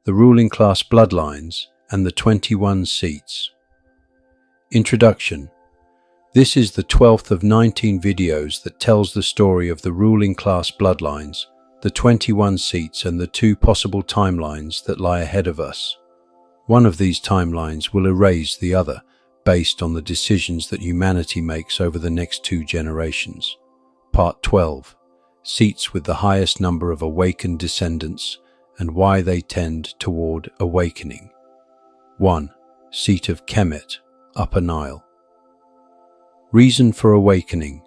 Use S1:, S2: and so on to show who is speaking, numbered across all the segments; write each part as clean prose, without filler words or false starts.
S1: the ruling class bloodlines, and the 21 seats. Introduction. This is the 12th of 19 videos that tells the story of the ruling class bloodlines, the 21 seats, and the two possible timelines that lie ahead of us. One of these timelines will erase the other, based on the decisions that humanity makes over the next 2 generations. Part 12. Seats with the highest number of awakened descendants and why they tend toward awakening. 1. Seat of Kemet, Upper Nile. Reason for awakening.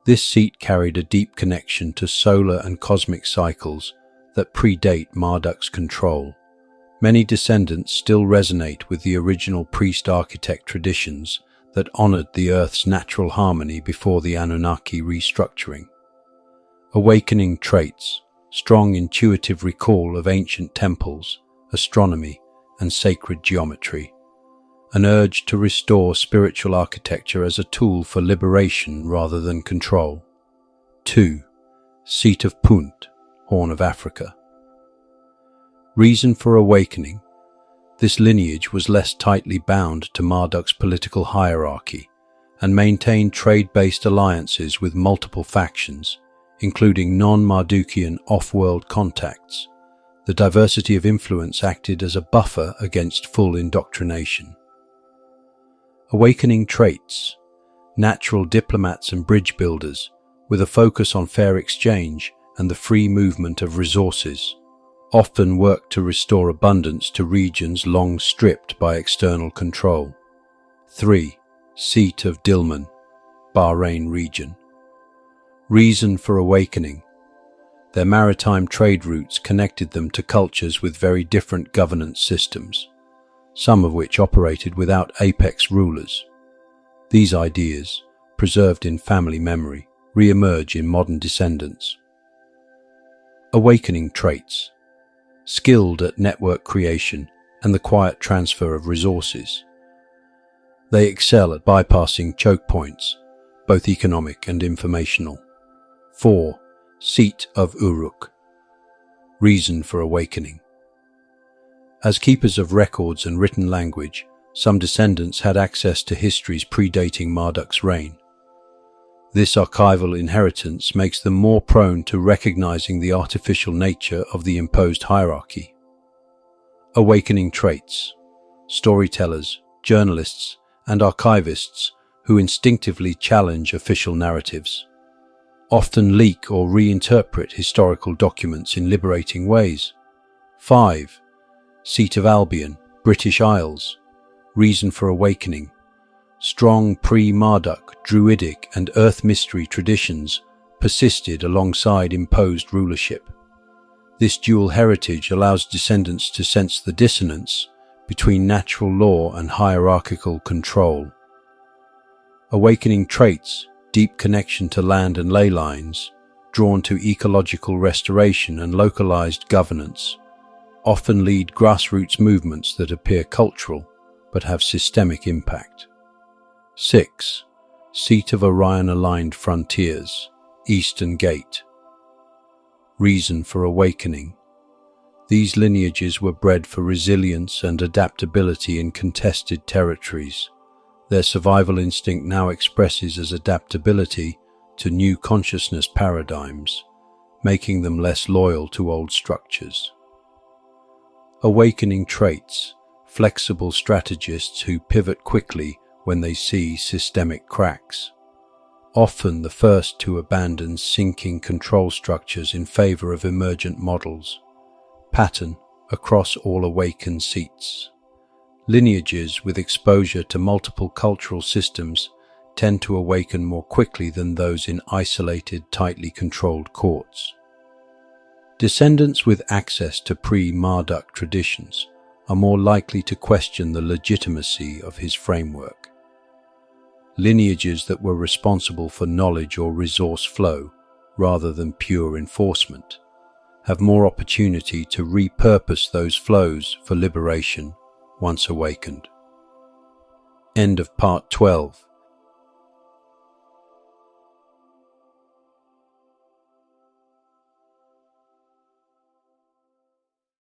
S1: This seat carried a deep connection to solar and cosmic cycles that predate Marduk's control. Many descendants still resonate with the original priest-architect traditions that honored the Earth's natural harmony before the Anunnaki restructuring. Awakening traits. Strong intuitive recall of ancient temples, astronomy, and sacred geometry. An urge to restore spiritual architecture as a tool for liberation rather than control. 2. Seat of Punt, Horn of Africa. Reason for awakening. This lineage was less tightly bound to Marduk's political hierarchy and maintained trade-based alliances with multiple factions, including non-Mardukian off-world contacts. The diversity of influence acted as a buffer against full indoctrination. Awakening traits. Natural diplomats and bridge builders, with a focus on fair exchange and the free movement of resources, often work to restore abundance to regions long stripped by external control. 3. Seat of Dilmun, Bahrain region. Reason for awakening. Their maritime trade routes connected them to cultures with very different governance systems, some of which operated without apex rulers. These ideas, preserved in family memory, re-emerge in modern descendants. Awakening traits. Skilled at network creation and the quiet transfer of resources. They excel at bypassing choke points, both economic and informational. 4. Seat of Uruk. Reason for awakening. As keepers of records and written language, some descendants had access to histories predating Marduk's reign. This archival inheritance makes them more prone to recognizing the artificial nature of the imposed hierarchy. Awakening traits. Storytellers, journalists, and archivists who instinctively challenge official narratives, often leak or reinterpret historical documents in liberating ways. 5. Seat of Albion, British Isles. Reason for awakening. Strong pre-Marduk, Druidic and Earth mystery traditions persisted alongside imposed rulership. This dual heritage allows descendants to sense the dissonance between natural law and hierarchical control. Awakening traits. Deep connection to land and ley lines, drawn to ecological restoration and localized governance, often lead grassroots movements that appear cultural but have systemic impact. 6. Seat of Orion-aligned frontiers, Eastern Gate. Reason for awakening. These lineages were bred for resilience and adaptability in contested territories. Their survival instinct now expresses as adaptability to new consciousness paradigms, making them less loyal to old structures. Awakening traits. Flexible strategists who pivot quickly when they see systemic cracks, often the first to abandon sinking control structures in favor of emergent models. Pattern across all awakened seats. Lineages with exposure to multiple cultural systems tend to awaken more quickly than those in isolated, tightly controlled courts. Descendants with access to pre-Marduk traditions are more likely to question the legitimacy of his framework. Lineages that were responsible for knowledge or resource flow, rather than pure enforcement, have more opportunity to repurpose those flows for liberation once awakened. End of Part 12.